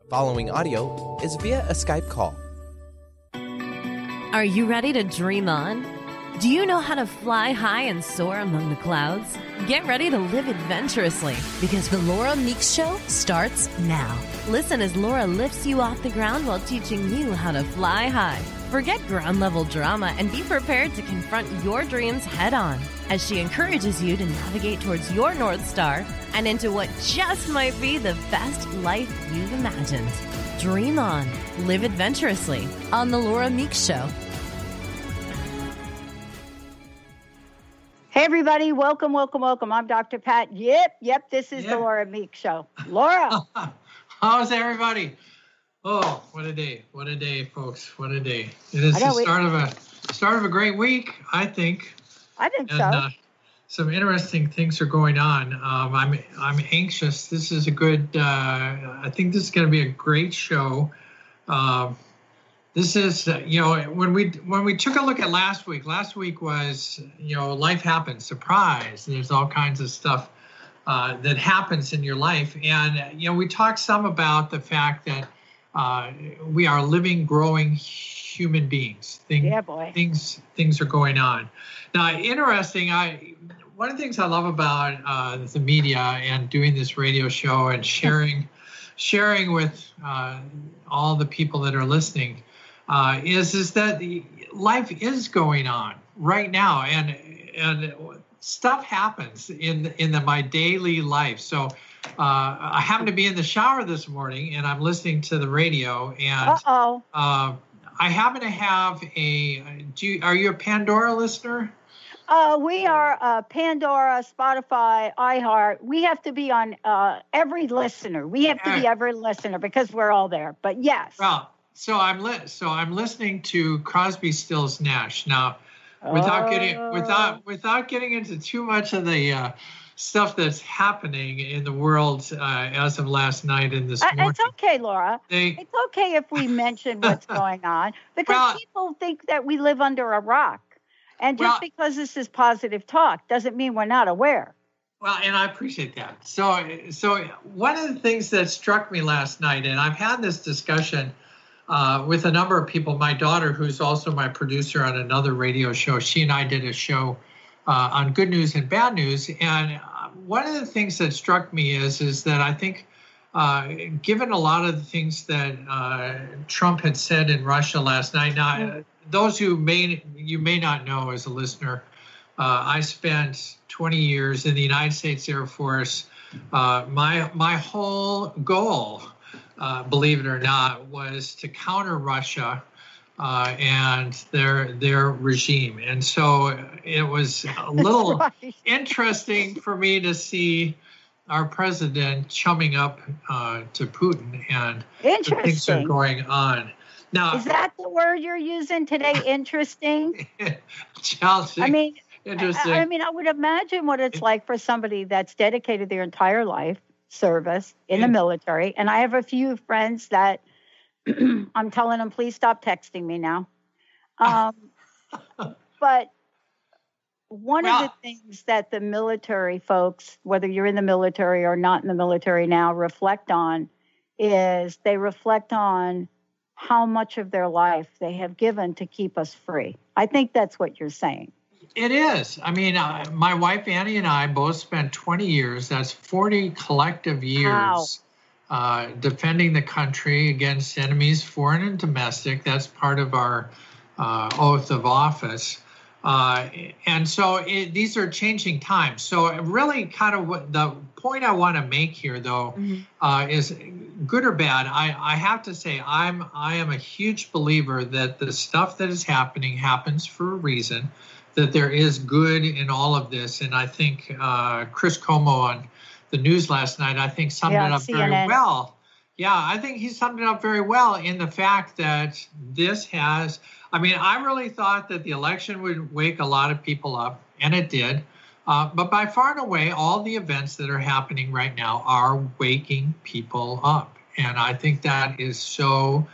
Following audio is via a Skype call. Are you ready to dream on? Do you know how to fly high and soar among the clouds? Get ready to live adventurously because the Laura Meeks Show starts now. Listen as Laura lifts you off the ground while teaching you how to fly high. Forget ground-level drama and be prepared to confront your dreams head-on as she encourages you to navigate towards your North Star and into what just might be the best life you've imagined. Dream on. Live adventurously on The Laura Meeks Show. Hey, everybody. Welcome. I'm Dr. Pat. Yep. This is The Laura Meeks Show. Laura. How's everybody? Oh, what a day, folks. What a day. It is the start of a great week, I think. I think so. Some interesting things are going on. I'm anxious. This is a good, I think this is going to be a great show. This is, when we took a look at last week was, life happens, surprise. There's all kinds of stuff that happens in your life. And, we talked some about the fact that we are living, growing human beings. Things are going on. Now, interesting. One of the things I love about the media and doing this radio show and sharing with all the people that are listening is that life is going on right now, and stuff happens in my daily life. So. I happen to be in the shower this morning, and I'm listening to the radio. And I happen to have are you a Pandora listener? We are Pandora, Spotify, iHeart. We have to be on every listener. We have to be every listener because we're all there. But yes. Well, so I'm listening to Crosby, Stills, Nash now. Without getting into too much of the stuff that's happening in the world as of last night and this morning. It's okay, Laura. It's okay if we mention what's going on because people think that we live under a rock. And just because this is positive talk doesn't mean we're not aware. Well, and I appreciate that. So one of the things that struck me last night, and I've had this discussion with a number of people, my daughter, who's also my producer on another radio show, she and I did a show on good news and bad news. And one of the things that struck me is that I think, given a lot of the things that Trump had said in Russia last night, now those who you may not know as a listener, I spent 20 years in the United States Air Force. My whole goal, believe it or not, was to counter Russia and their regime. And so it was a little interesting for me to see our president chumming up to Putin and the things that are going on. Now, is that the word you're using today? Interesting? Challenging. Interesting. I would imagine what it's like for somebody that's dedicated their entire life service in the military. And I have a few friends that I'm telling them, please stop texting me now. But one of the things that the military folks, whether you're in the military or not in the military now, reflect on is they reflect on how much of their life they have given to keep us free. I think that's what you're saying. It is. I mean, my wife, Annie, and I both spent 20 years, that's 40 collective years, defending the country against enemies, foreign and domestic. That's part of our oath of office. And so these are changing times. So really kind of what the point I want to make here, though, is good or bad. I have to say I am a huge believer that the stuff that is happening happens for a reason, that there is good in all of this. And I think Chris Como on the news last night, I think summed it up very well. Yeah, I think he summed it up very well in the fact that this has, I really thought that the election would wake a lot of people up, and it did. But by far and away, all the events that are happening right now are waking people up. And I think that is so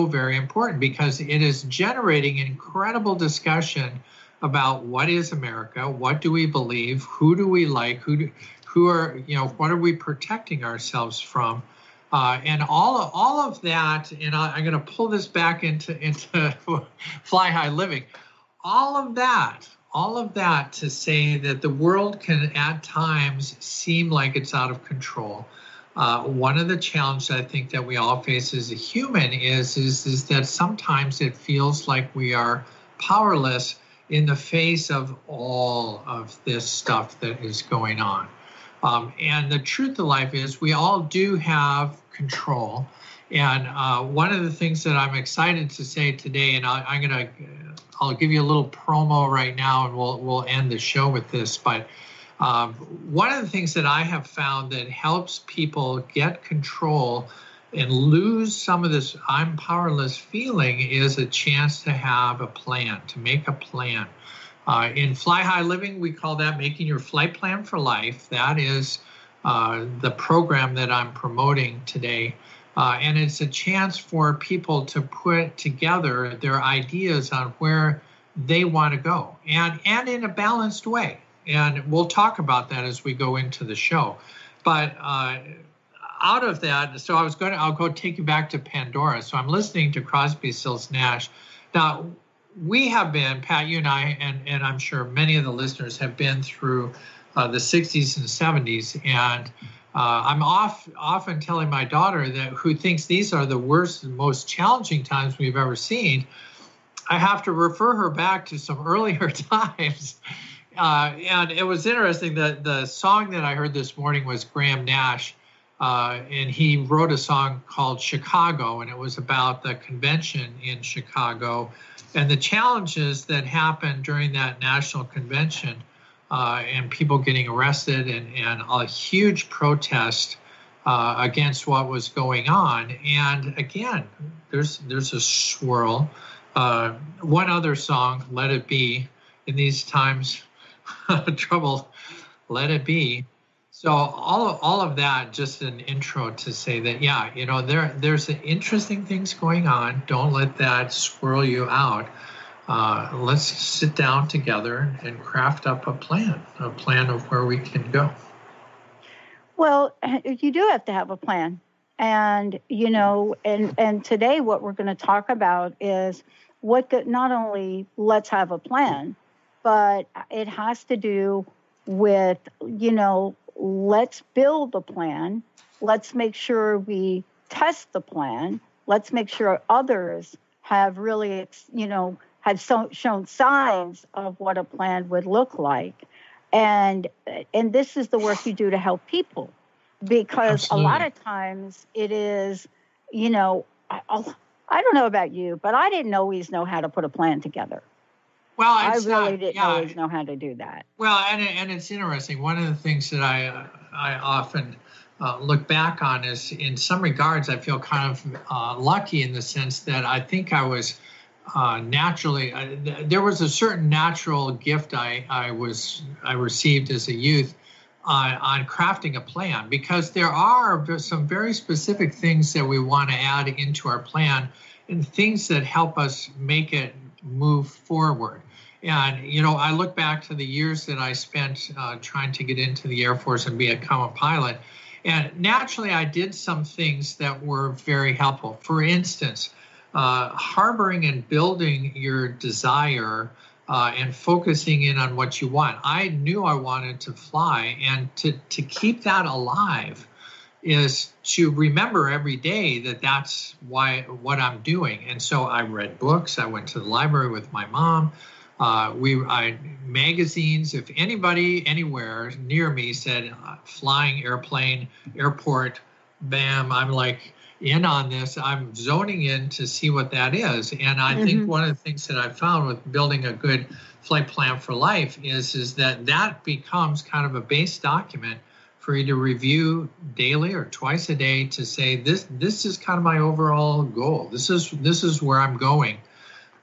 very important because it is generating incredible discussion about what is America, what do we believe, who do we like, who are, what are we protecting ourselves from? And all of that, and I'm going to pull this back into fly high living. All of that to say that the world can at times seem like it's out of control. One of the challenges I think that we all face as a human is that sometimes it feels like we are powerless in the face of all of this stuff that is going on. And the truth of life is we all do have control. And one of the things that I'm excited to say today, and I'll give you a little promo right now, and we'll end the show with this. But one of the things that I have found that helps people get control and lose some of this I'm powerless feeling is a chance to have a plan, to make a plan. In Fly High Living, we call that making your flight plan for life. That is the program that I'm promoting today. And it's a chance for people to put together their ideas on where they want to go, and in a balanced way. And we'll talk about that as we go into the show. But out of that, so I'll go take you back to Pandora. So I'm listening to Crosby, Stills, Nash. Now, we have been, Pat, you and I, and I'm sure many of the listeners have been through the 60s and 70s. And I'm often telling my daughter who thinks these are the worst and most challenging times we've ever seen, I have to refer her back to some earlier times. And it was interesting that the song that I heard this morning was Graham Nash. And he wrote a song called Chicago, and it was about the convention in Chicago and the challenges that happened during that national convention, and people getting arrested and a huge protest against what was going on. And again, there's a swirl. One other song, Let It Be, in these times of trouble, Let It Be. So all of that, just an intro to say that, yeah, there's interesting things going on. Don't let that swirl you out. Let's sit down together and craft up a plan of where we can go. Well, you do have to have a plan. And, and today what we're going to talk about is not only let's have a plan, but it has to do with, let's build a plan. Let's make sure we test the plan. Let's make sure others have really, shown signs of what a plan would look like. And this is the work you do to help people, because Absolutely. A lot of times it is, I don't know about you, but I didn't always know how to put a plan together. Well, I really didn't always know how to do that. Well, and it's interesting. One of the things that I often look back on is, in some regards, I feel kind of lucky in the sense that I think I was naturally. There was a certain natural gift I received as a youth on crafting a plan, because there are some very specific things that we want to add into our plan, and things that help us make it move forward. And, I look back to the years that I spent trying to get into the Air Force and become a pilot. And naturally, I did some things that were very helpful. For instance, harboring and building your desire and focusing in on what you want. I knew I wanted to fly, and to keep that alive is to remember every day that that's what I'm doing. And so I read books. I went to the library with my mom. Magazines. If anybody anywhere near me said flying, airplane, airport, bam, I'm like in on this. I'm zoning in to see what that is. And I think one of the things that I've found with building a good flight plan for life is that becomes kind of a base document for you to review daily or twice a day to say this is kind of my overall goal. This is where I'm going,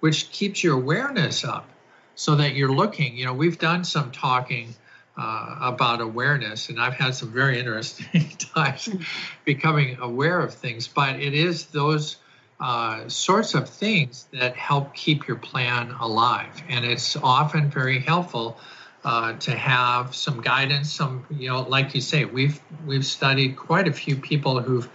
which keeps your awareness up, so that you're looking. We've done some talking about awareness, and I've had some very interesting times becoming aware of things. But it is those sorts of things that help keep your plan alive, and it's often very helpful to have some guidance. Some, like you say, we've studied quite a few people who've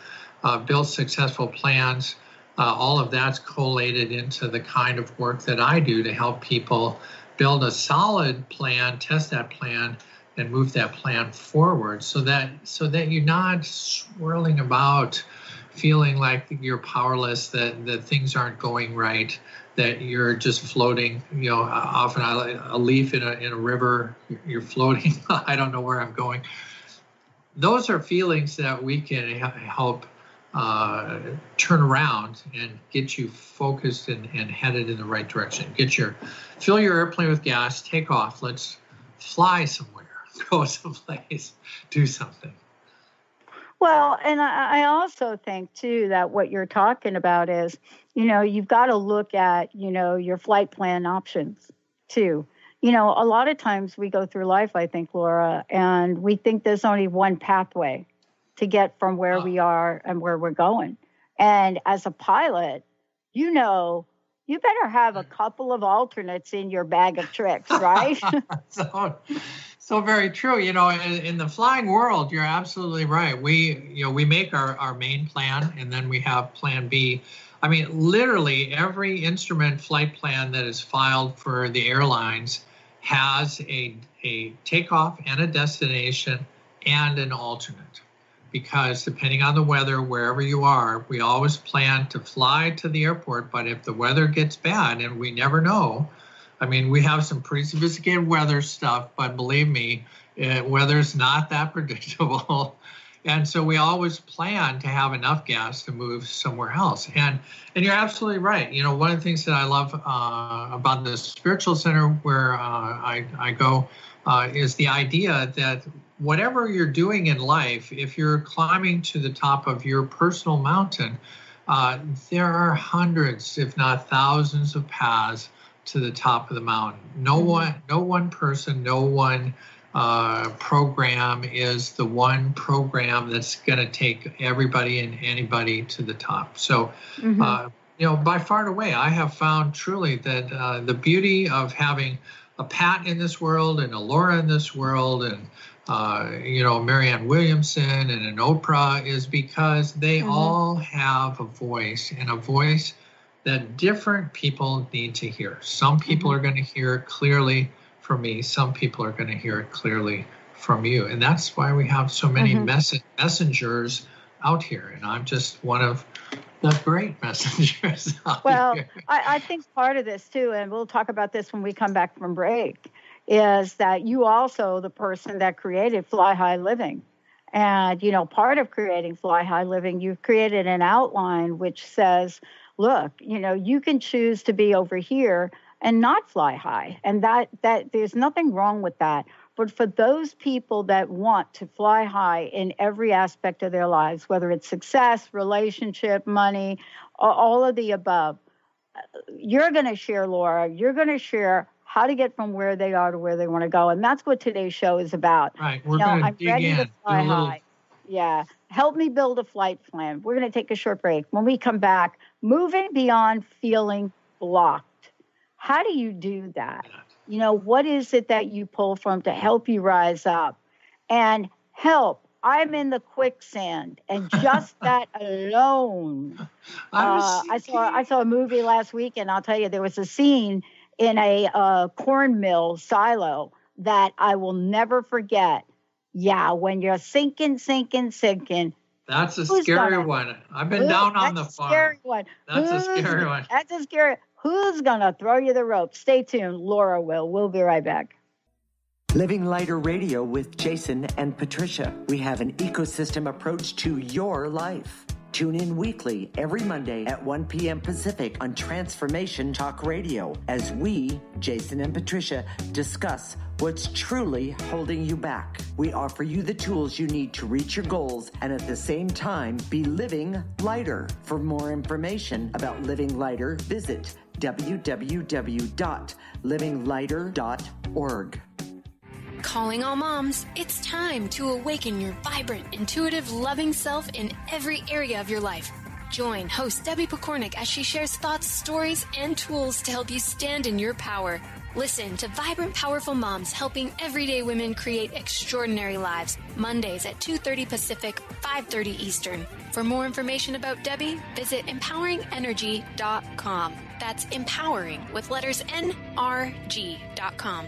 built successful plans. All of that's collated into the kind of work that I do to help people build a solid plan, test that plan, and move that plan forward so that you're not swirling about feeling like you're powerless, that things aren't going right, that you're just floating, often a leaf in a river, you're floating, I don't know where I'm going. Those are feelings that we can help turn around and get you focused and headed in the right direction. Fill your airplane with gas, take off, let's fly somewhere, go someplace, do something. Well, and I also think, too, that what you're talking about is, you've got to look at, your flight plan options, too. A lot of times we go through life, I think, Laura, and we think there's only one pathway to get from where we are and where we're going. And as a pilot, you better have a couple of alternates in your bag of tricks, right? So very true. In the flying world, you're absolutely right. We make our main plan, and then we have plan B. I mean, literally every instrument flight plan that is filed for the airlines has a takeoff and a destination and an alternate. Because depending on the weather, wherever you are, we always plan to fly to the airport. But if the weather gets bad, and we never know, I mean, we have some pretty sophisticated weather stuff, but believe me, weather's not that predictable. And so we always plan to have enough gas to move somewhere else. And you're absolutely right. One of the things that I love about the spiritual center where I go is the idea that whatever you're doing in life, if you're climbing to the top of your personal mountain, there are hundreds, if not thousands, of paths to the top of the mountain. No one person, no one program is the one program that's going to take everybody and anybody to the top. So, by far and away, I have found truly that the beauty of having a Pat in this world and a Laura in this world and Marianne Williamson and an Oprah is because they all have a voice, and a voice that different people need to hear. Some people are going to hear it clearly from me. Some people are going to hear it clearly from you. And that's why we have so many messengers out here. And I'm just one of the great messengers out here. I think part of this too, and we'll talk about this when we come back from break, is that you also the person that created Fly High Living. And, part of creating Fly High Living, you've created an outline which says, look, you can choose to be over here and not fly high. And that there's nothing wrong with that. But for those people that want to fly high in every aspect of their lives, whether it's success, relationship, money, all of the above, you're going to share, Laura, you're going to share how to get from where they are to where they want to go. And that's what today's show is about. Right. We're going to dig in. I'm ready to fly high. Yeah. Help me build a flight plan. We're going to take a short break. When we come back, moving beyond feeling blocked. How do you do that? What is it that you pull from to help you rise up? And help, I'm in the quicksand. And just that alone. I saw a movie last week, and I'll tell you, there was a scene in a corn mill silo that I will never forget. Yeah, when you're sinking. That's a scary one. I've been down on the farm. Scary one. That's a scary one. That's a scary. Who's going to throw you the rope? Stay tuned. Laura will. We'll be right back. Living Lighter Radio with Jason and Patricia. We have an ecosystem approach to your life. Tune in weekly every Monday at 1 p.m. Pacific on Transformation Talk Radio as we, Jason and Patricia, discuss what's truly holding you back. We offer you the tools you need to reach your goals and at the same time be living lighter. For more information about Living Lighter, visit www.livinglighter.org. Calling all moms, it's time to awaken your vibrant, intuitive, loving self in every area of your life. Join host Debbie Pokornik as she shares thoughts, stories, and tools to help you stand in your power. Listen to Vibrant, Powerful Moms helping everyday women create extraordinary lives. Mondays at 2:30 Pacific, 5:30 Eastern. For more information about Debbie, visit empoweringenergy.com. That's empowering with letters NRG.com.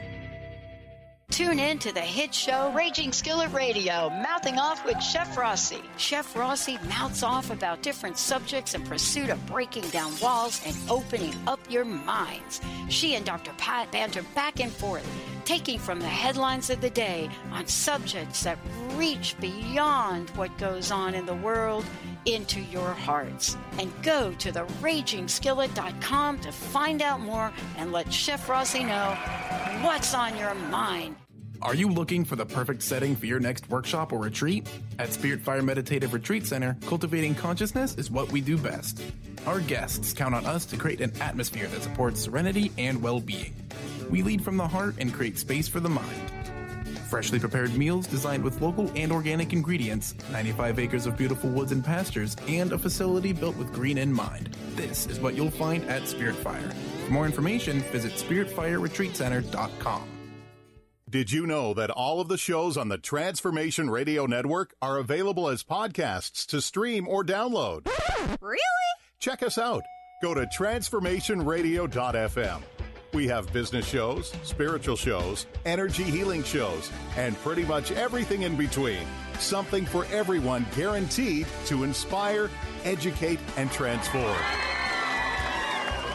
Tune in to the hit show Raging Skillet Radio, Mouthing Off with Chef Rossi. Chef Rossi mouths off about different subjects in pursuit of breaking down walls and opening up your minds. She and Dr. Pat banter back and forth, taking from the headlines of the day on subjects that reach beyond what goes on in the world into your hearts. And go to theragingskillet.com to find out more and let Chef Rossi know what's on your mind. Are you looking for the perfect setting for your next workshop or retreat? At Spirit Fire Meditative Retreat Center, cultivating consciousness is what we do best. Our guests count on us to create an atmosphere that supports serenity and well-being. We lead from the heart and create space for the mind. Freshly prepared meals designed with local and organic ingredients, 95 acres of beautiful woods and pastures, and a facility built with green in mind. This is what you'll find at Spirit Fire. For more information, visit spiritfireretreatcenter.com. Did you know that all of the shows on the Transformation Radio Network are available as podcasts to stream or download? Really? Check us out. Go to transformationradio.fm. We have business shows, spiritual shows, energy healing shows, and pretty much everything in between. Something for everyone, guaranteed to inspire, educate, and transform.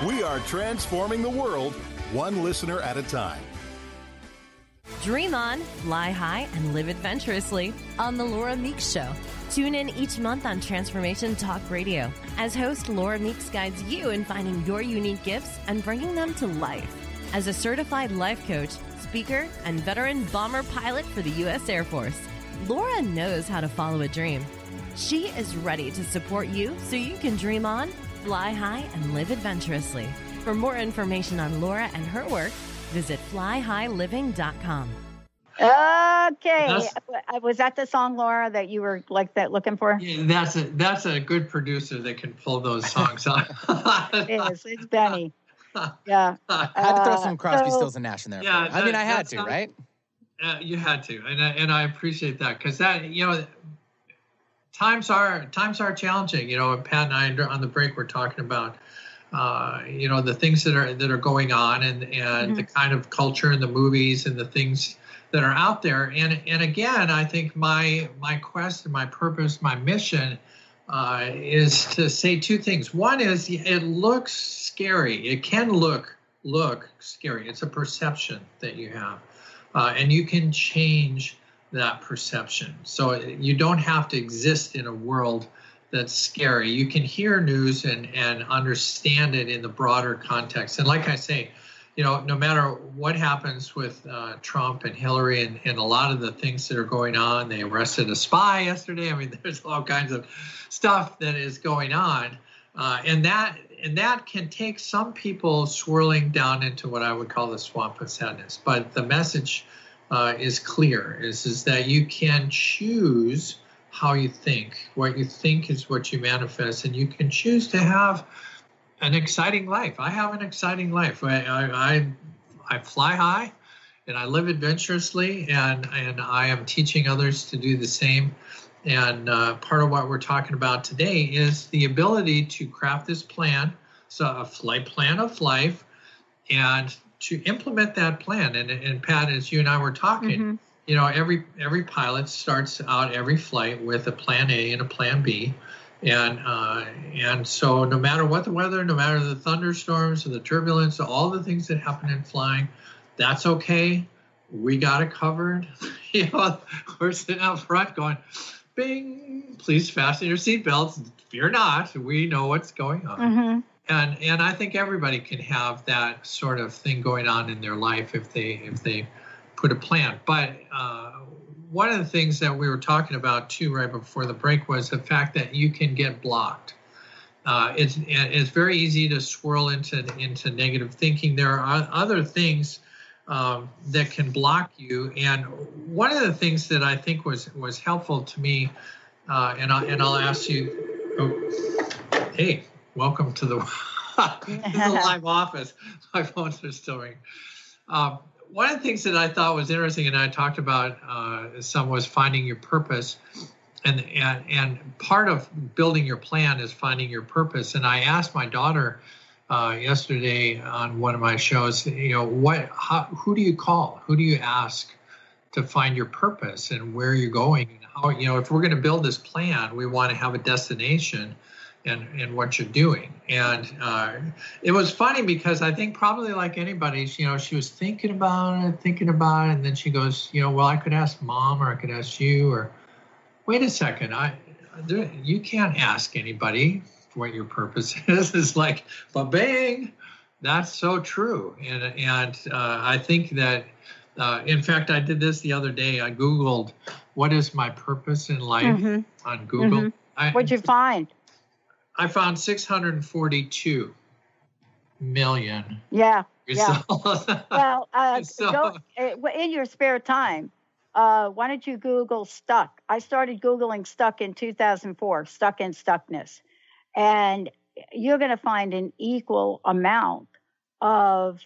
We are transforming the world, one listener at a time. Dream on, fly high, and live adventurously on The Laura Meeks Show. Tune in each month on Transformation Talk Radio as host Laura Meeks guides you in finding your unique gifts and bringing them to life. As a certified life coach, speaker, and veteran bomber pilot for the U.S. Air Force, Laura knows how to follow a dream. She is ready to support you so you can dream on, fly high, and live adventurously. For more information on Laura and her work, visit flyhighliving.com. Okay. Was that the song, Laura, that you were looking for? Yeah, that's a good producer that can pull those songs out. It is. It's Benny. Yeah. I had to throw some Crosby, Stills and Nash in there. Yeah, I had to, right? You had to, and I appreciate that, because that, times are challenging. Pat and I on the break were talking about the things that are going on, and mm-hmm. the kind of culture and the movies and the things that are out there. And again, I think my quest and my purpose, my mission is to say two things. One is, it looks scary. It can look scary. It's a perception that you have, and you can change that perception. So you don't have to exist in a world that's scary. You can hear news and understand it in the broader context. And like I say, no matter what happens with Trump and Hillary and a lot of the things that are going on, they arrested a spy yesterday. I mean, there's all kinds of stuff that is going on, and that can take some people swirling down into what I would call the swamp of sadness. But the message is clear: is that you can choose how you think. What you think is what you manifest, and you can choose to have an exciting life. I have an exciting life. I fly high, and I live adventurously, and I am teaching others to do the same. And part of what we're talking about today is the ability to craft this plan, so a flight plan of life, and to implement that plan. And Pat, as you and I were talking, mm-hmm. Every pilot starts out every flight with a plan A and a plan B. And so no matter what the weather, no matter the thunderstorms or the turbulence, all the things that happen in flying, that's okay. We got it covered. We're sitting out front going, bing, please fasten your seatbelts. Fear not. We know what's going on. Mm-hmm. And I think everybody can have that sort of thing going on in their life if they put a plan. But one of the things that we were talking about too right before the break was the fact that you can get blocked. It's very easy to swirl into negative thinking. There are other things that can block you. And one of the things that I think was helpful to me, and I'll ask you. Hey, welcome to the, live office. My phones are still ringing. One of the things that I thought was interesting, and I talked about some, was finding your purpose. And part of building your plan is finding your purpose. And I asked my daughter yesterday on one of my shows, who do you call? Who do you ask to find your purpose and where you're going? And how, if we're going to build this plan, we want to have a destination and what you're doing. And it was funny because I think probably like anybody, she was thinking about it, and then she goes, well, I could ask Mom, or I could ask you, or wait a second, you can't ask anybody what your purpose is. It's like, ba-bang, that's so true. And I think that, in fact, I did this the other day. I Googled, what is my purpose in life on Google. What'd you find? I found 642 million. Yeah. results. Well, in your spare time, why don't you Google stuck? I started Googling stuck in 2004, stuck in stuckness. And you're going to find an equal amount of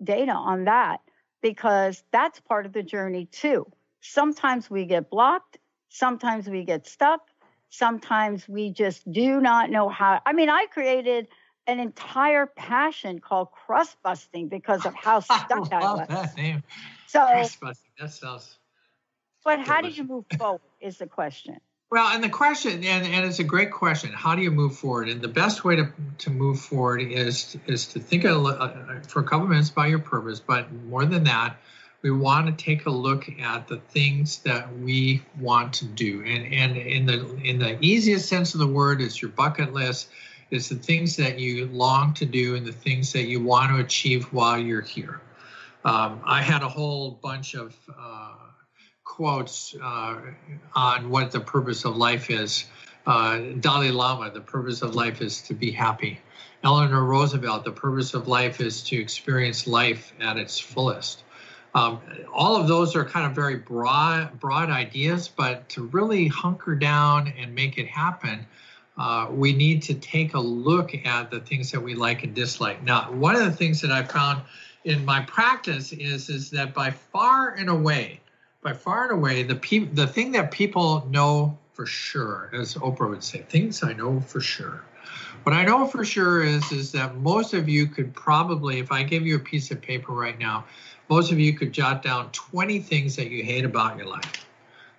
data on that, because that's part of the journey too. Sometimes we get blocked. Sometimes we get stuck. Sometimes we just do not know how. I mean, I created an entire passion called crust busting because of how stuck I was. That name. So, crust busting. That sounds. But how do you move forward is the question. Well, and the question, and it's a great question. How do you move forward? And the best way to move forward is to think for a couple minutes about your purpose. But more than that, we want to take a look at the things that we want to do. And in the easiest sense of the word, it's your bucket list. It's the things that you long to do and the things that you want to achieve while you're here. I had a whole bunch of quotes on what the purpose of life is. Dalai Lama, the purpose of life is to be happy. Eleanor Roosevelt, the purpose of life is to experience life at its fullest. All of those are kind of very broad ideas, but to really hunker down and make it happen, we need to take a look at the things that we like and dislike. Now, one of the things that I found in my practice is that by far and away, the thing that people know for sure, as Oprah would say, things I know for sure. What I know for sure is that most of you could probably, if I gave you a piece of paper right now, most of you could jot down 20 things that you hate about your life,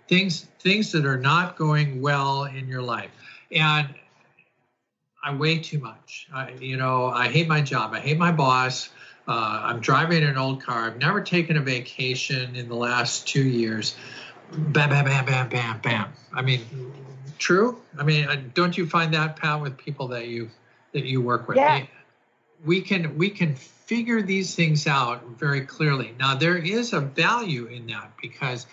things that are not going well in your life. And I weigh too much. I hate my job. I hate my boss. I'm driving an old car. I've never taken a vacation in the last 2 years. Bam, bam, bam, bam, bam, bam. I mean, true? I mean, don't you find that, Pat, with people that you work with? Yeah. We can figure these things out very clearly. Now, there is a value in that, because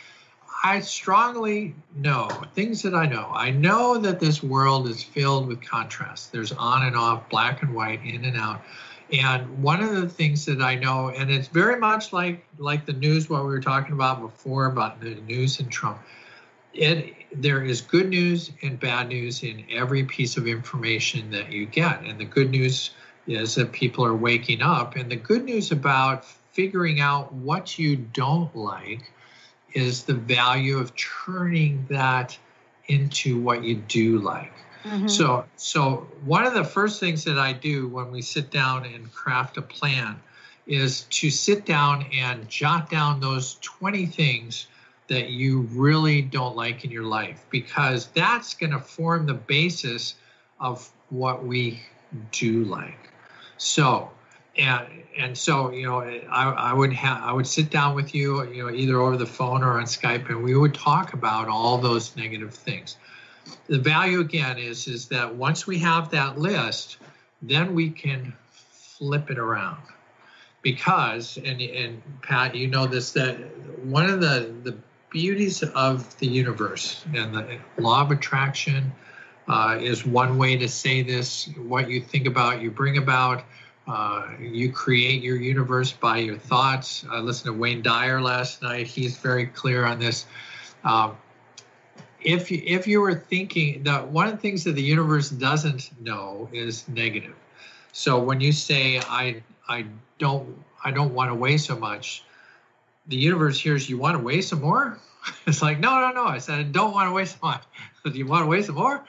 I strongly know things that I know. I know that this world is filled with contrast. There's on and off, black and white, in and out. And one of the things that I know, and it's very much like the news, what we were talking about before about the news and Trump, there is good news and bad news in every piece of information that you get. And the good news is that people are waking up. And the good news about figuring out what you don't like is the value of turning that into what you do like. Mm-hmm. So one of the first things that I do when we sit down and craft a plan is to sit down and jot down those 20 things that you really don't like in your life, because that's going to form the basis of what we do like. So, and so, I would sit down with you, either over the phone or on Skype, and we would talk about all those negative things. The value again is that once we have that list, then we can flip it around. Because, and Pat, you know this, that one of the beauties of the universe and the law of attraction is one way to say this. What you think about, you bring about. You create your universe by your thoughts. I listened to Wayne Dyer last night. He's very clear on this. if you were thinking that one of the things that the universe doesn't know is negative. So when you say I don't want to weigh so much, the universe hears you want to weigh some more. It's like no. I said I don't want to weigh so much. Do you want to weigh some more?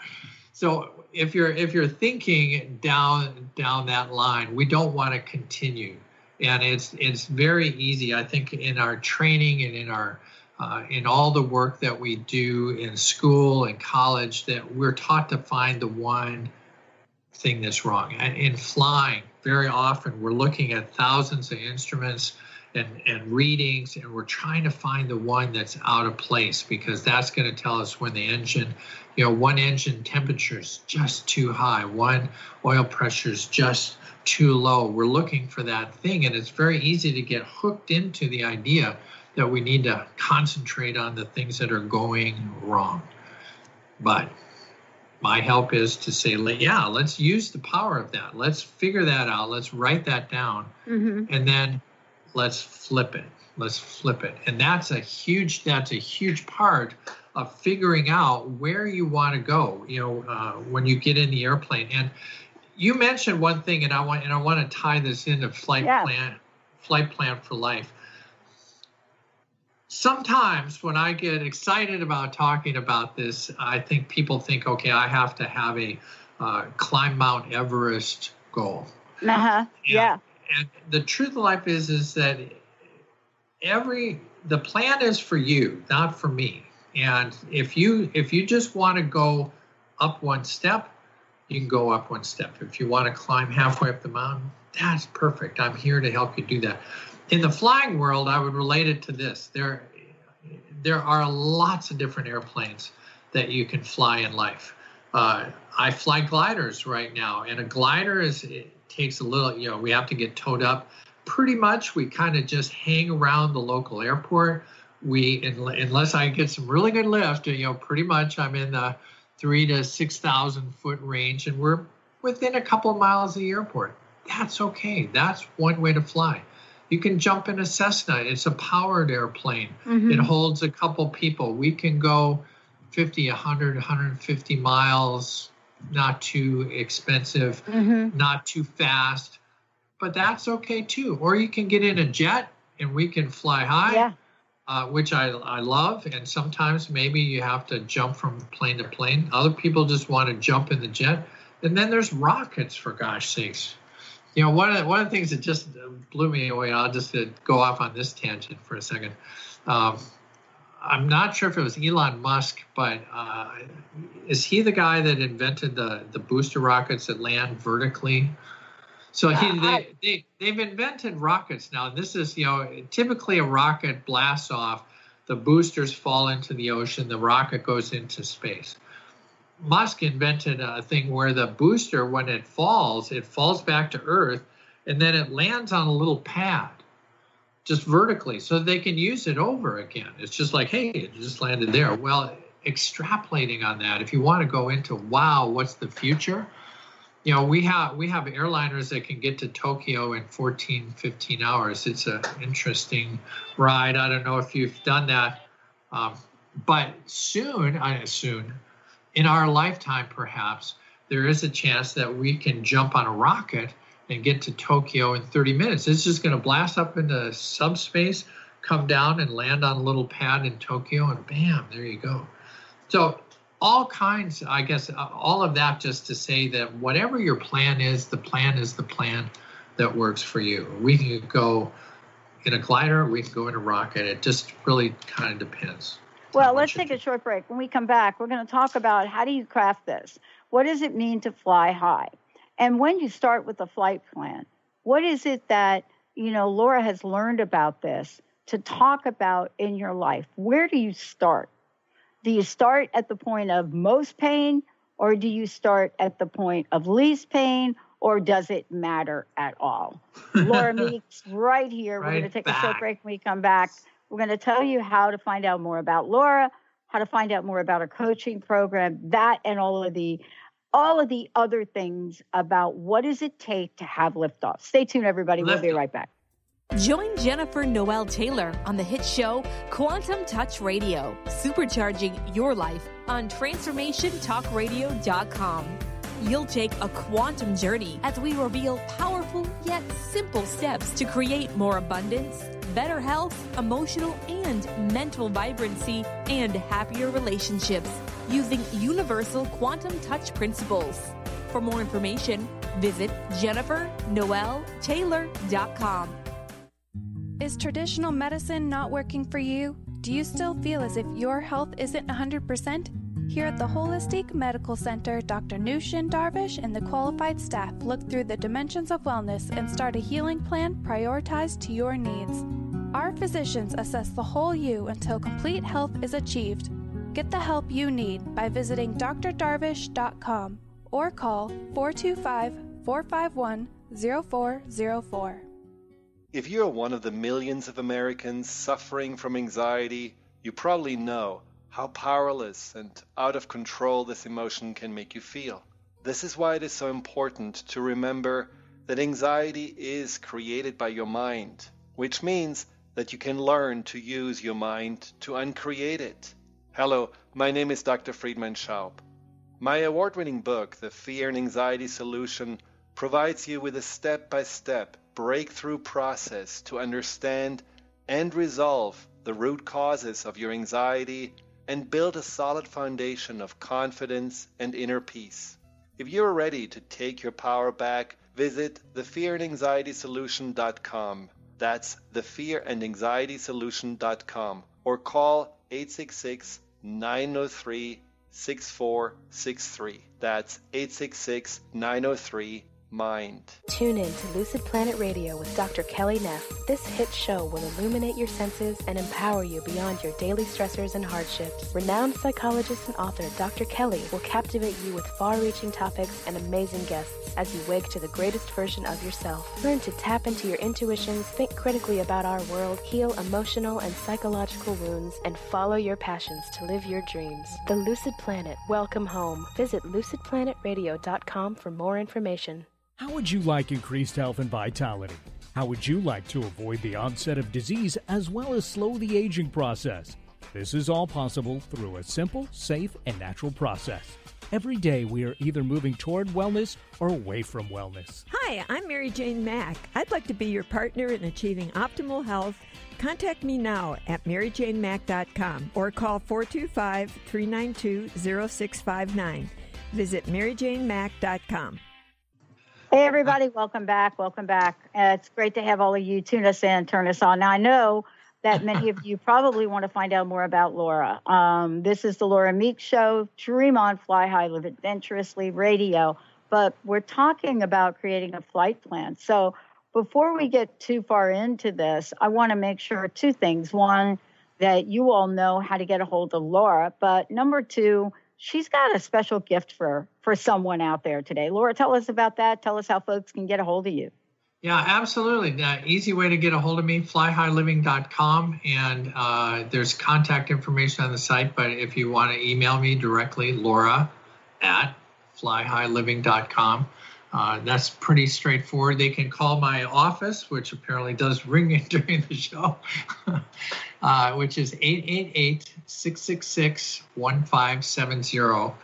So if you're thinking down that line, we don't want to continue. And it's very easy, I think, in our training and in our in all the work that we do in school and college, that we're taught to find the one thing that's wrong. In flying, very often we're looking at thousands of instruments and readings, and we're trying to find the one that's out of place, because that's going to tell us when the engine, one engine temperature is just too high, one oil pressure is just too low. We're looking for that thing, and it's very easy to get hooked into the idea that we need to concentrate on the things that are going wrong. But my help is to say, yeah, let's use the power of that. Let's figure that out. Let's write that down, and then let's flip it. Let's flip it. And that's a huge part of figuring out where you want to go, when you get in the airplane. And you mentioned one thing, and I want to tie this into flight plan for life. Sometimes when I get excited about talking about this, I think people think, okay, I have to have a climb Mount Everest goal. Yeah. And the truth of life is that the plan is for you, not for me. And if you just want to go up one step, you can go up one step. If you want to climb halfway up the mountain, that's perfect. I'm here to help you do that. In the flying world, I would relate it to this. There are lots of different airplanes that you can fly in life. I fly gliders right now, and a glider takes a little, we have to get towed up. Pretty much, we kind of just hang around the local airport. Unless I get some really good lift, pretty much I'm in the 3,000 to 6,000 foot range, and we're within a couple of miles of the airport. That's okay. That's one way to fly. You can jump in a Cessna. It's a powered airplane. It holds a couple people. We can go 50, 100, 150 miles, not too expensive, not too fast, but that's okay too. Or you can get in a jet and we can fly high, which I love. And sometimes maybe you have to jump from plane to plane. Other people just want to jump in the jet. And then there's rockets, for gosh sakes. One of the things that just blew me away, I'll just go off on this tangent for a second. I'm not sure if it was Elon Musk, but is he the guy that invented the booster rockets that land vertically? So they've invented rockets now. This is, typically a rocket blasts off, the boosters fall into the ocean, the rocket goes into space. Musk invented a thing where the booster, when it falls back to Earth, and then it lands on a little pad, just vertically, so they can use it over again. It's just like, hey, it just landed there. Well, extrapolating on that, if you want to go into, wow, what's the future? We have airliners that can get to Tokyo in 14, 15 hours. It's an interesting ride. I don't know if you've done that, but soon, in our lifetime, perhaps, there is a chance that we can jump on a rocket and get to Tokyo in 30 minutes. It's just going to blast up into subspace, come down and land on a little pad in Tokyo, and bam, there you go. So all kinds, I guess, all of that just to say that whatever your plan is the plan that works for you. We can go in a glider, we can go in a rocket. It just really kind of depends. Well, let's take a short break. When we come back, we're going to talk about how do you craft this? What does it mean to fly high? And when you start with the flight plan, what is it that, Laura has learned about this to talk about in your life? Where do you start? Do you start at the point of most pain, or do you start at the point of least pain, or does it matter at all? Laura Meeks right here. We're going to take a short break. When we come back, we're going to tell you how to find out more about Laura, how to find out more about her coaching program, that and all of the other things about what does it take to have liftoff. Stay tuned, everybody. We'll be right back. Join Jennifer Noel Taylor on the hit show Quantum Touch Radio, supercharging your life on TransformationTalkRadio.com. You'll take a quantum journey as we reveal powerful yet simple steps to create more abundance, better health, emotional and mental vibrancy, and happier relationships using universal quantum touch principles. For more information, visit JenniferNoelTaylor.com. Is traditional medicine not working for you? Do you still feel as if your health isn't 100%? Here at the Holistic Medical Center, Dr. Nushin Darvish and the qualified staff look through the dimensions of wellness and start a healing plan prioritized to your needs. Our physicians assess the whole you until complete health is achieved. Get the help you need by visiting drdarvish.com or call 425-451-0404. If you're one of the millions of Americans suffering from anxiety, you probably know how powerless and out of control this emotion can make you feel. This is why it is so important to remember that anxiety is created by your mind, which means that you can learn to use your mind to uncreate it. Hello, my name is Dr. Friedman Schaub. My award-winning book, The Fear and Anxiety Solution, provides you with a step-by-step breakthrough process to understand and resolve the root causes of your anxiety and build a solid foundation of confidence and inner peace. If you're ready to take your power back, visit thefearandanxietysolution.com. That's thefearandanxietysolution.com or call 866-903-6463. That's 866-903-MIND. Tune in to Lucid Planet Radio with Dr. Kelly Neff. This hit show will illuminate your senses and empower you beyond your daily stressors and hardships. Renowned psychologist and author Dr. Kelly will captivate you with far-reaching topics and amazing guests as you wake to the greatest version of yourself. Learn to tap into your intuitions, think critically about our world, heal emotional and psychological wounds, and follow your passions to live your dreams. The Lucid Planet. Welcome home. Visit lucidplanetradio.com for more information. How would you like increased health and vitality? How would you like to avoid the onset of disease as well as slow the aging process? This is all possible through a simple, safe, and natural process. Every day we are either moving toward wellness or away from wellness. Hi, I'm Mary Jane Mack. I'd like to be your partner in achieving optimal health. Contact me now at maryjanemack.com or call 425-392-0659. Visit maryjanemack.com. Hey, everybody. Welcome back. Welcome back. It's great to have all of you tune us in, turn us on. Now, I know that many of you probably want to find out more about Laura. This is the Laura Meeks Show, Dream On, Fly High, Live Adventurously Radio. But we're talking about creating a flight plan. So before we get too far into this, I want to make sure two things. One, that you all know how to get a hold of Laura. But number two, she's got a special gift for someone out there today. Laura, tell us about that. Tell us how folks can get a hold of you. Yeah, absolutely. The easy way to get a hold of me, flyhighliving.com, and there's contact information on the site. But if you want to email me directly, laura@flyhighliving.com. That's pretty straightforward. They can call my office, which apparently does ring during the show, which is 888-666-1570.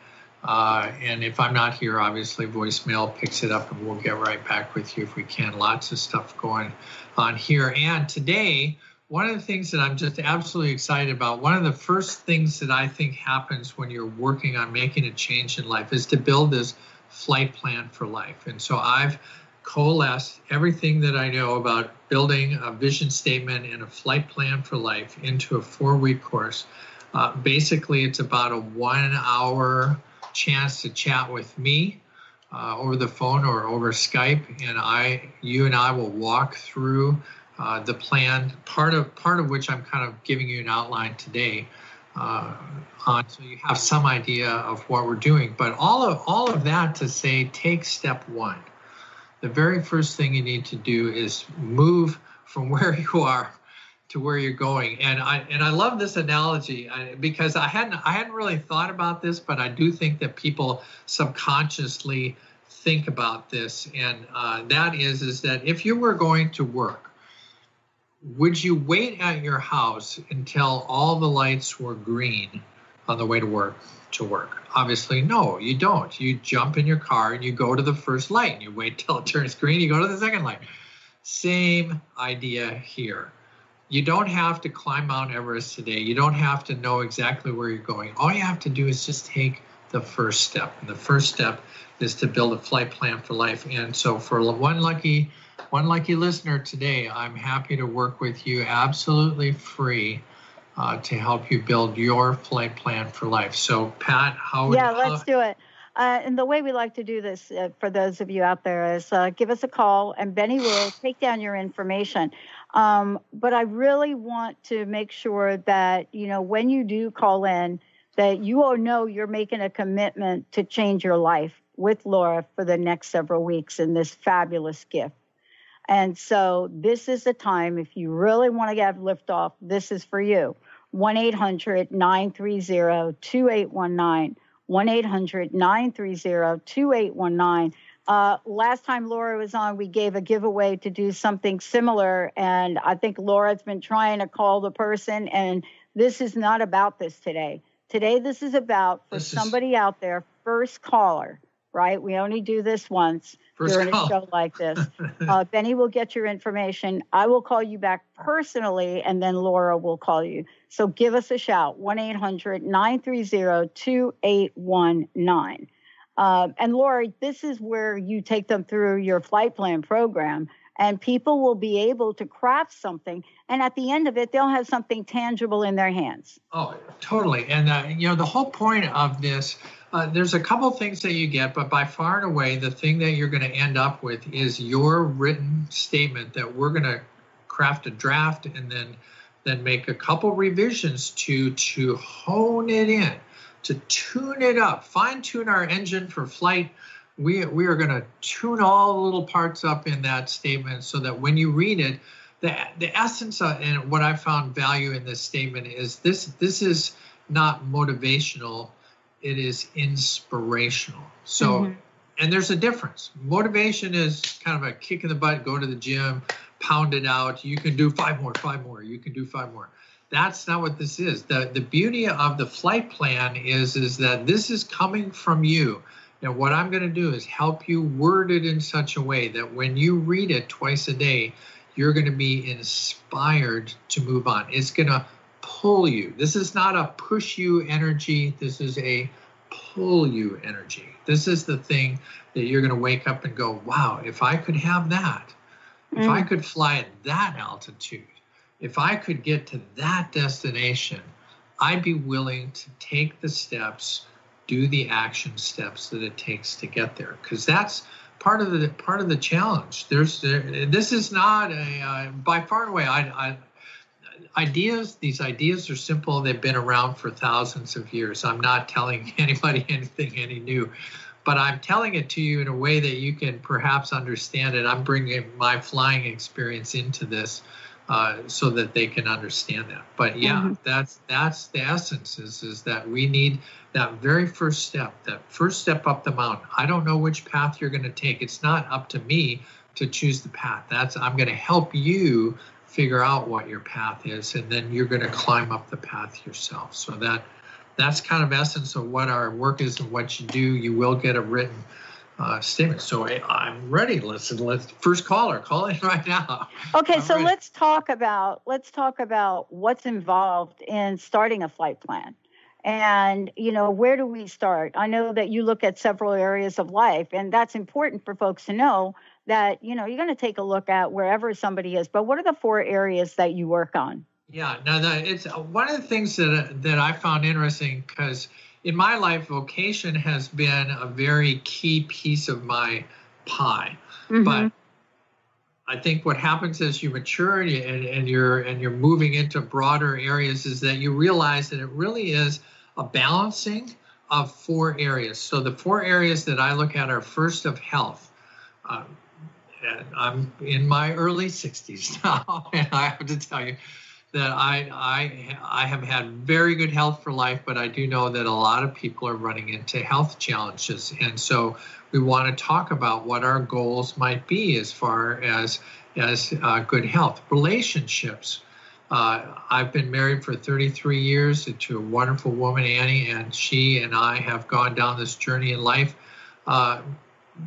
And if I'm not here, obviously voicemail picks it up and we'll get right back with you if we can. Lots of stuff going on here. And today, one of the things that I'm just absolutely excited about, one of the first things that I think happens when you're working on making a change in life is to build this flight plan for life. And so I've coalesced everything that I know about building a vision statement and a flight plan for life into a 4-week course. Basically, it's about a 1-hour chance to chat with me over the phone or over Skype, and you and I will walk through the plan, part of which I'm kind of giving you an outline today, so you have some idea of what we're doing. But all of that to say, take step one. The very first thing you need to do is move from where you are to where you're going. And I love this analogy because I hadn't really thought about this, but I do think that people subconsciously think about this. And that is that if you were going to work would you wait at your house until all the lights were green on the way to work? Obviously, no, you don't. You jump in your car and you go to the first light and you wait till it turns green. You go to the second light. Same idea here. You don't have to climb Mount Everest today. You don't have to know exactly where you're going. All you have to do is just take the first step. And the first step is to build a flight plan for life. And so for one lucky listener today, I'm happy to work with you absolutely free to help you build your flight plan for life. So Pat, let's do it. And the way we like to do this for those of you out there is give us a call and Benny will take down your information. But I really want to make sure that, when you do call in, that you all know you're making a commitment to change your life with Laura for the next several weeks in this fabulous gift. And so this is the time, if you really want to get liftoff, this is for you. 1-800-930-2819. 1-800-930-2819. Last time Laura was on, we gave a giveaway to do something similar. And I think Laura's been trying to call the person. And this is not about this today. Today, this is about somebody out there, first caller, right? We only do this once during a show like this. Benny will get your information. I will call you back personally, and then Laura will call you. So give us a shout, 1-800-930-2819. And Laura, this is where you take them through your flight plan program, and people will be able to craft something. And at the end of it, they'll have something tangible in their hands. Oh, totally. And, the whole point of this, there's a couple things that you get, but by far and away, the thing that you're going to end up with is your written statement that we're going to craft a draft and then make a couple revisions to hone it in, to tune it up, fine tune our engine for flight. We are going to tune all the little parts up in that statement so that when you read it, the essence of, and what I found value in this statement is this is not motivational, it is inspirational. So, and there's a difference. Motivation is kind of a kick in the butt, go to the gym, pound it out. You can do five more, you can do 5 more. That's not what this is. The beauty of the flight plan is that this is coming from you. And what I'm going to do is help you word it in such a way that when you read it twice a day, you're going to be inspired to move on. It's going to pull you. This is not a push you energy. This is a pull you energy. This is the thing that you're going to wake up and go, wow, if I could have that, if I could fly at that altitude, if I could get to that destination, I'd be willing to take the steps, do the action steps that it takes to get there, because that's part of the challenge. This is not by far and away. These ideas are simple. They've been around for thousands of years. I'm not telling anybody anything any new, but I'm telling it to you in a way that you can perhaps understand it. I'm bringing my flying experience into this so that they can understand that. But yeah, that's the essence is that we need that very first step up the mountain. I don't know which path you're going to take. It's not up to me to choose the path. I'm going to help you figure out what your path is, and then you're going to climb up the path yourself. So that's kind of essence of what our work is and what you do. You will get a written statement. So I'm ready. Let's first caller, call in right now. Okay, so let's talk about what's involved in starting a flight plan. And, where do we start? I know that you look at several areas of life, and that's important for folks to know that, you're going to take a look at wherever somebody is. But what are the 4 areas that you work on? Yeah, it's one of the things that I found interesting, because in my life, vocation has been a very key piece of my pie. But I think what happens as you mature and you're moving into broader areas is that you realize that it really is a balancing of 4 areas. So the 4 areas that I look at are first of health. And I'm in my early 60s now, and I have to tell you, that I have had very good health for life, but I do know that a lot of people are running into health challenges. And so we want to talk about what our goals might be as far as good health. Relationships. I've been married for 33 years to a wonderful woman, Annie, and she and I have gone down this journey in life.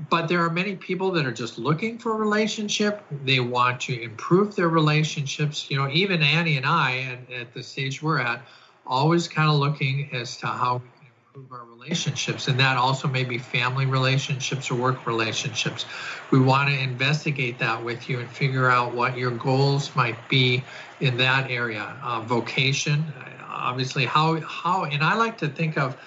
But there are many people that are just looking for a relationship. They want to improve their relationships. You know, even Annie and I, and at the stage we're at, always kind of looking as to how we can improve our relationships. And that also may be family relationships or work relationships. We want to investigate that with you and figure out what your goals might be in that area. Vocation, obviously, how, and I like to think of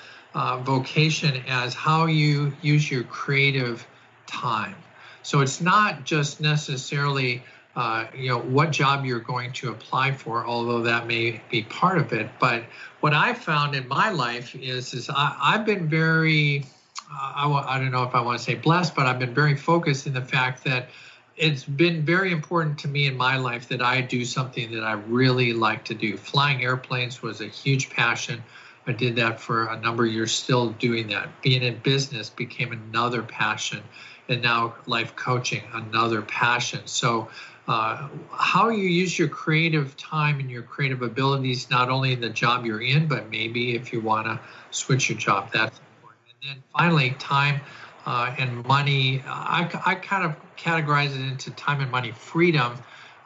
vocation as how you use your creative time. So it's not just necessarily, what job you're going to apply for, although that may be part of it. But what I've found in my life is I've been very, I don't know if I want to say blessed, but I've been very focused in the fact that it's been very important to me in my life that I do something that I really like to do. Flying airplanes was a huge passion. I did that for a number of years, still doing that. Being in business became another passion, and now life coaching, another passion. So how you use your creative time and your creative abilities, not only in the job you're in, but maybe if you want to switch your job, that's important. And then finally, time and money. I kind of categorize it into time and money freedom.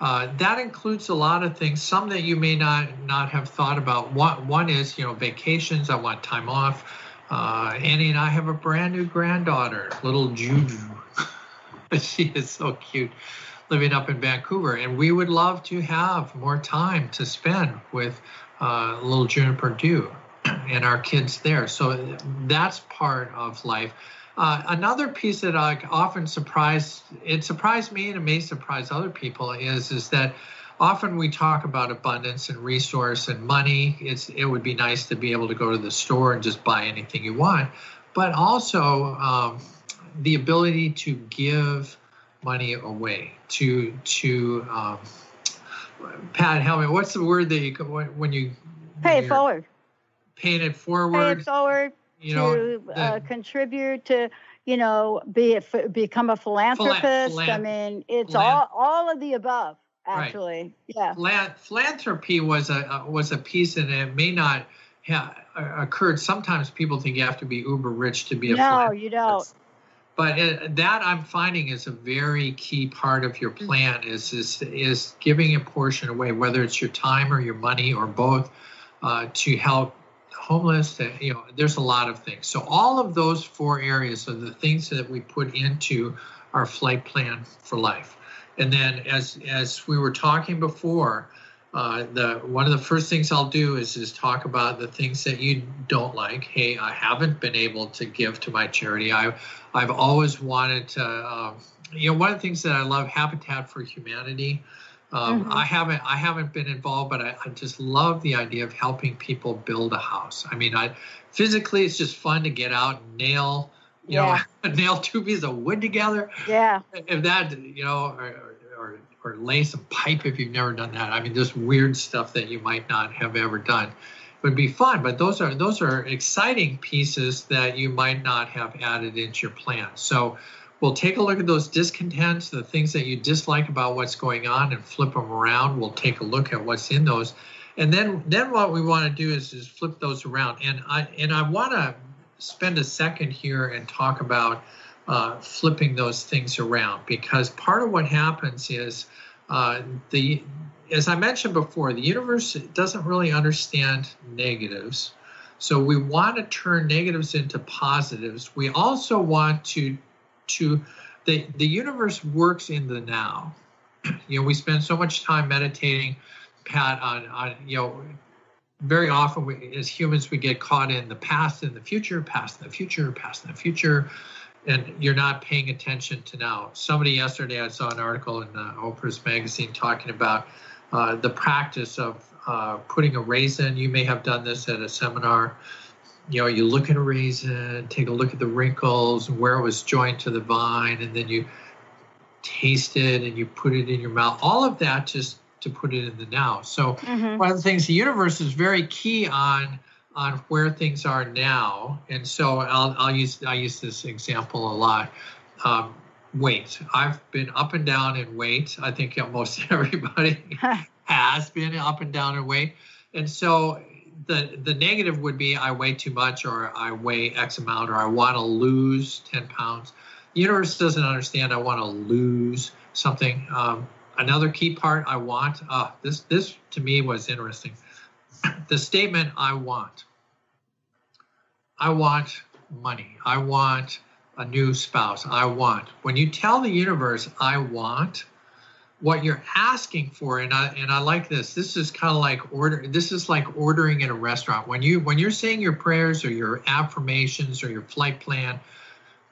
That includes a lot of things, some that you may not have thought about. One is, vacations. I want time off. Annie and I have a brand new granddaughter, little Juju. She is so cute, living up in Vancouver. And we would love to have more time to spend with little Juniper Dew and our kids there. So that's part of life. Another piece that I often surprised me and it may surprise other people is that often we talk about abundance and resource and money. It would be nice to be able to go to the store and just buy anything you want, but also the ability to give money away to Pat, help me. What's the word that you when you pay it forward? Paying it forward. Pay it forward. Contribute to, become a philanthropist. I mean, it's all of the above, actually. Right. Yeah. Philanthropy was a piece, and it may not have occurred. Sometimes people think you have to be uber rich to be a philanthropist. No, you don't. But that I'm finding is a very key part of your plan is giving a portion away, whether it's your time or your money or both, to help homeless. There's a lot of things. So all of those 4 areas are the things that we put into our flight plan for life. And then as we were talking before, one of the first things I'll do is talk about the things that you don't like. Hey, I haven't been able to give to my charity. I've always wanted to, one of the things that I love, Habitat for Humanity. I haven't been involved, but I just love the idea of helping people build a house. I mean, physically, it's just fun to get out and nail 2 pieces of wood together. Yeah. If that, or lay some pipe if you've never done that. I mean, just weird stuff that you might not have ever done would be fun. But those are exciting pieces that you might not have added into your plan. So we'll take a look at those discontents, the things that you dislike about what's going on, and flip them around. We'll take a look at what's in those. And then what we want to do is flip those around. And I want to spend a second here and talk about flipping those things around, because part of what happens is as I mentioned before, the universe doesn't really understand negatives. So we want to turn negatives into positives. We also want the universe works in the now. We spend so much time meditating, Pat, on very often as humans we get caught in the past and the future, past and the future, past and the future, and you're not paying attention to now. Somebody yesterday, I saw an article in Oprah's magazine talking about the practice of putting a raisin. You may have done this at a seminar. You look at a raisin, take a look at the wrinkles and where it was joined to the vine, and then you taste it and you put it in your mouth. All of that just to put it in the now. So one of the things, the universe is very key on where things are now. And so I use this example a lot. Weight. I've been up and down in weight. I think almost everybody has been up and down in weight. And so the negative would be I weigh too much, or I weigh X amount, or I want to lose 10 pounds. The universe doesn't understand I want to lose something. Another key part I want, this to me was interesting. The statement I want money. I want a new spouse. When you tell the universe I want, what you're asking for, and I like this. This is kind of like ordering in a restaurant. When you're saying your prayers or your affirmations or your flight plan,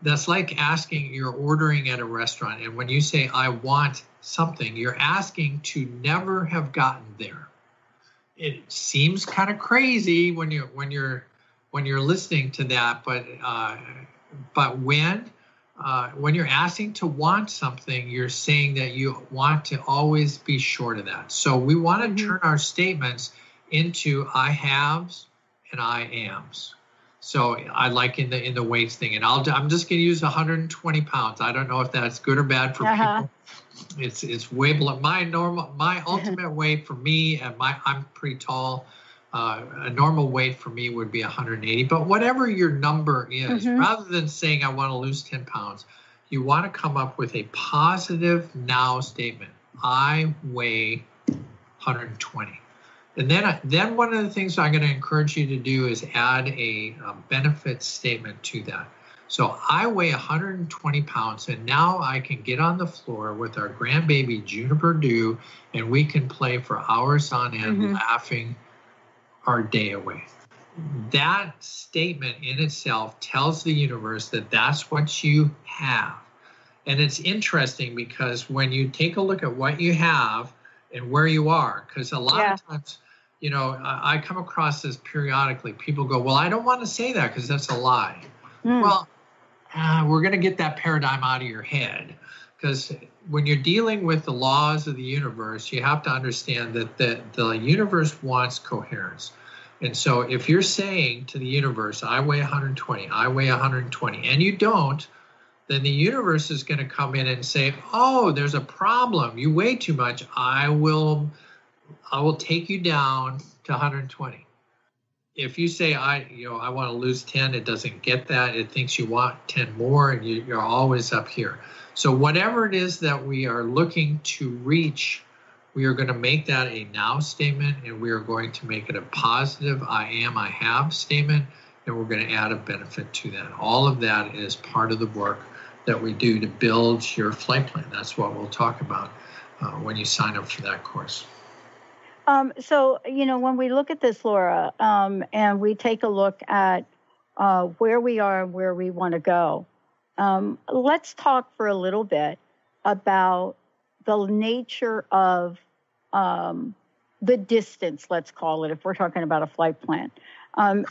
that's like you're ordering at a restaurant. And when you say I want something, you're asking to never have gotten there. It seems kind of crazy when you're listening to that, but when you're asking to want something, you're saying that you want to always be short of that. So we want to turn our statements into I haves and I ams. So I like in the weights thing, and I'm just going to use 120 pounds. I don't know if that's good or bad for people. It's way below my ultimate weight for me, and I'm pretty tall. A normal weight for me would be 180, but whatever your number is, rather than saying I want to lose 10 pounds, you want to come up with a positive now statement. I weigh 120. And then one of the things I'm going to encourage you to do is add a benefit statement to that. So I weigh 120 pounds, and now I can get on the floor with our grandbaby Juniper Dew, and we can play for hours on end laughing our day away. That statement in itself tells the universe that that's what you have. And it's interesting because when you take a look at what you have and where you are, because a lot of times, I come across this periodically. People go, well, I don't want to say that because that's a lie. Well, we're going to get that paradigm out of your head, because when you're dealing with the laws of the universe, you have to understand that the universe wants coherence. And so if you're saying to the universe, I weigh 120, and you don't, then the universe is going to come in and say, oh, there's a problem. You weigh too much. I will take you down to 120. If you say, I want to lose 10, it doesn't get that. It thinks you want 10 more, and you're always up here. So whatever it is that we are looking to reach, we are going to make that a now statement, and we are going to make it a positive I am, I have statement, and we're going to add a benefit to that. All of that is part of the work that we do to build your flight plan. That's what we'll talk about when you sign up for that course. So, when we look at this, Laura, and we take a look at where we are and where we want to go, let's talk for a little bit about the nature of the distance, let's call it, if we're talking about a flight plan.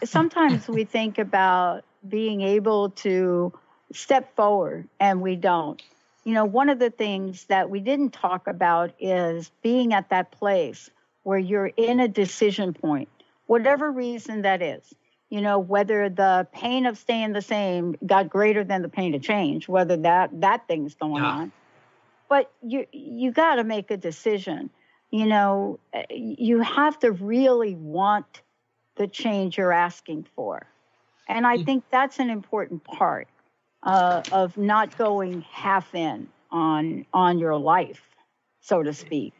Sometimes we think about being able to step forward, and we don't. One of the things that we didn't talk about is being at that place where you're in a decision point, whatever reason that is. Whether the pain of staying the same got greater than the pain of change, whether that thing's going on. But you got to make a decision. You have to really want the change you're asking for. And I think that's an important part of not going half in on your life, so to speak.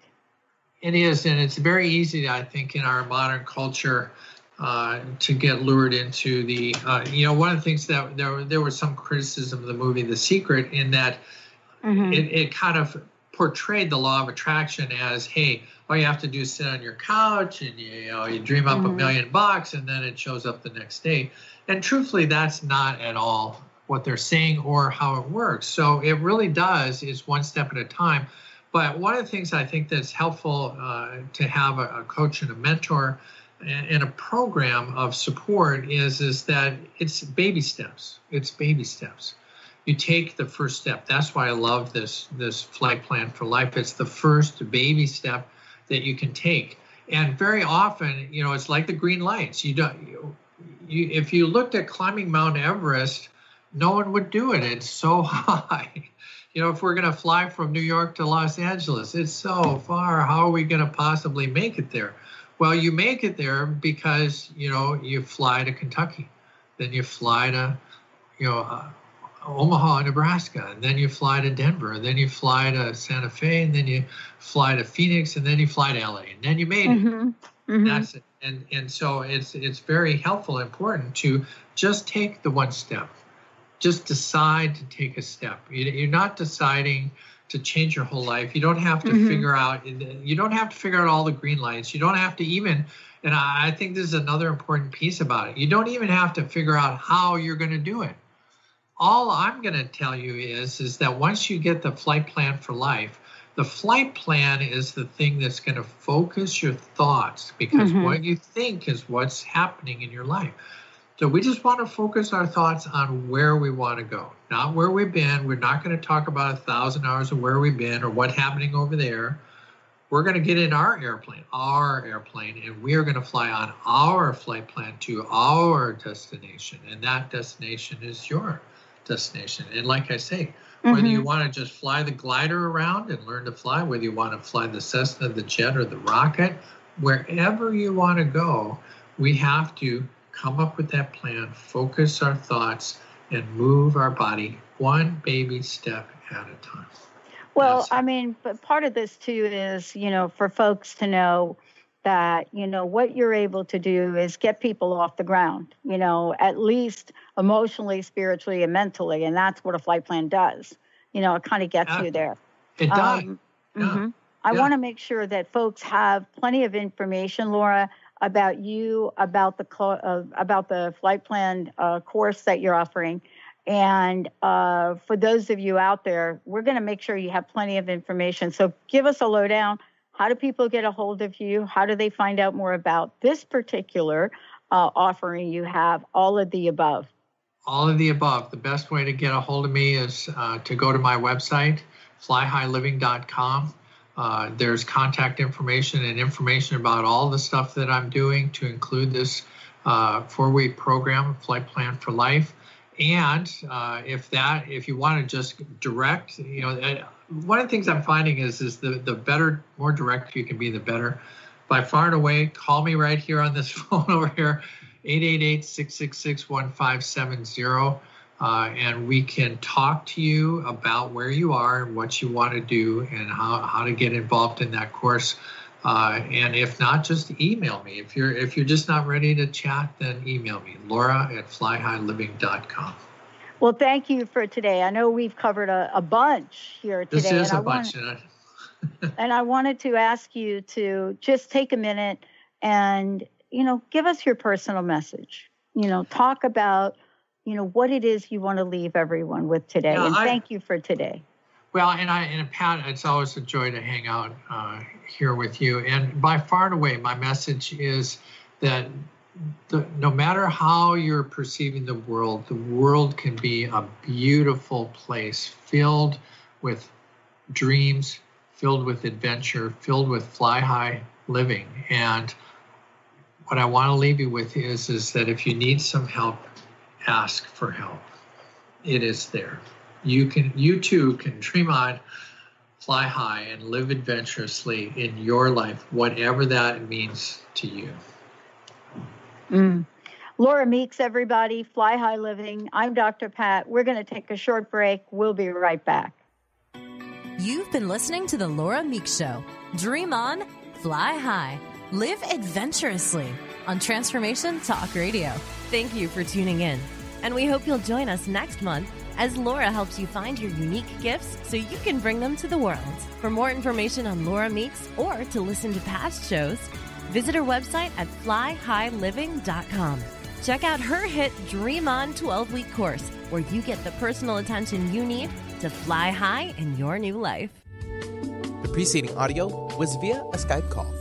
It is, and it's very easy, I think, in our modern culture to get lured into the, one of the things that there was some criticism of the movie The Secret, in that it kind of portrayed the law of attraction as, hey, all you have to do is sit on your couch and you dream up $1 million and then it shows up the next day. And truthfully, that's not at all what they're saying or how it works. So it really does is one step at a time. But one of the things I think that's helpful to have a coach and a mentor and a program of support is that it's baby steps. It's baby steps. You take the first step. That's why I love this flight plan for life. It's the first baby step that you can take. And very often, it's like the green lights. If you looked at climbing Mount Everest, no one would do it. It's so high. If we're going to fly from New York to Los Angeles, it's so far. How are we going to possibly make it there? Well, you make it there because, you fly to Kentucky. Then you fly to, Omaha, Nebraska. And then you fly to Denver. And then you fly to Santa Fe. And then you fly to Phoenix. And then you fly to LA. And then you made it. Mm-hmm. That's it. And so it's very helpful, important to just take the one step. Just decide to take a step. You're not deciding to change your whole life. You don't have to figure out. You don't have to figure out all the green lights. You don't have to even. And I think this is another important piece about it. You don't even have to figure out how you're going to do it. All I'm going to tell you is that once you get the flight plan for life, the flight plan is the thing that's going to focus your thoughts, because what you think is what's happening in your life. So we just want to focus our thoughts on where we want to go, not where we've been. We're not going to talk about 1,000 hours of where we've been or what's happening over there. We're going to get in our airplane, and we are going to fly on our flight plan to our destination. And that destination is your destination. And like I say, whether you want to just fly the glider around and learn to fly, whether you want to fly the Cessna, the jet, or the rocket, wherever you want to go, we have to come up with that plan, focus our thoughts, and move our body one baby step at a time. Well, but part of this too is, for folks to know that, what you're able to do is get people off the ground, at least emotionally, spiritually, and mentally. And that's what a flight plan does. It kind of gets you there. It does. I want to make sure that folks have plenty of information, Laura, about you, about the flight plan course that you're offering. And for those of you out there, we're going to make sure you have plenty of information. So give us a lowdown. How do people get a hold of you? How do they find out more about this particular offering you have? All of the above. All of the above. The best way to get a hold of me is to go to my website, flyhighliving.com. There's contact information and information about all the stuff that I'm doing, to include this 4-week program, Flight Plan for Life. And if you want to just direct, one of the things I'm finding is the better, more direct you can be, the better. By far and away, call me right here on this phone over here, 888-666-1570. And we can talk to you about where you are and what you want to do and how to get involved in that course. And if not, just email me. If you're just not ready to chat, then email me, Laura@flyhighliving.com. Well, thank you for today. I know we've covered a bunch here today. This is a bunch. And I wanted to ask you to just take a minute and, give us your personal message. Talk about, what it is you want to leave everyone with today. Yeah, thank you for today. Well, and Pat, it's always a joy to hang out here with you. And by far and away, my message is that no matter how you're perceiving the world can be a beautiful place filled with dreams, filled with adventure, filled with fly high living. And what I want to leave you with is that if you need some help, ask for help. It is there. You too can dream on, fly high, and live adventurously in your life, whatever that means to you. Laura Meeks, everybody, Fly High Living. I'm Dr. Pat. We're going to take a short break. We'll be right back. You've been listening to The Laura Meeks Show. Dream on, fly high, live adventurously on Transformation Talk Radio. Thank you for tuning in, and we hope you'll join us next month as Laura helps you find your unique gifts so you can bring them to the world. For more information on Laura Meeks or to listen to past shows, visit her website at flyhighliving.com. Check out her hit Dream On 12-week course, where you get the personal attention you need to fly high in your new life. The preceding audio was via a Skype call.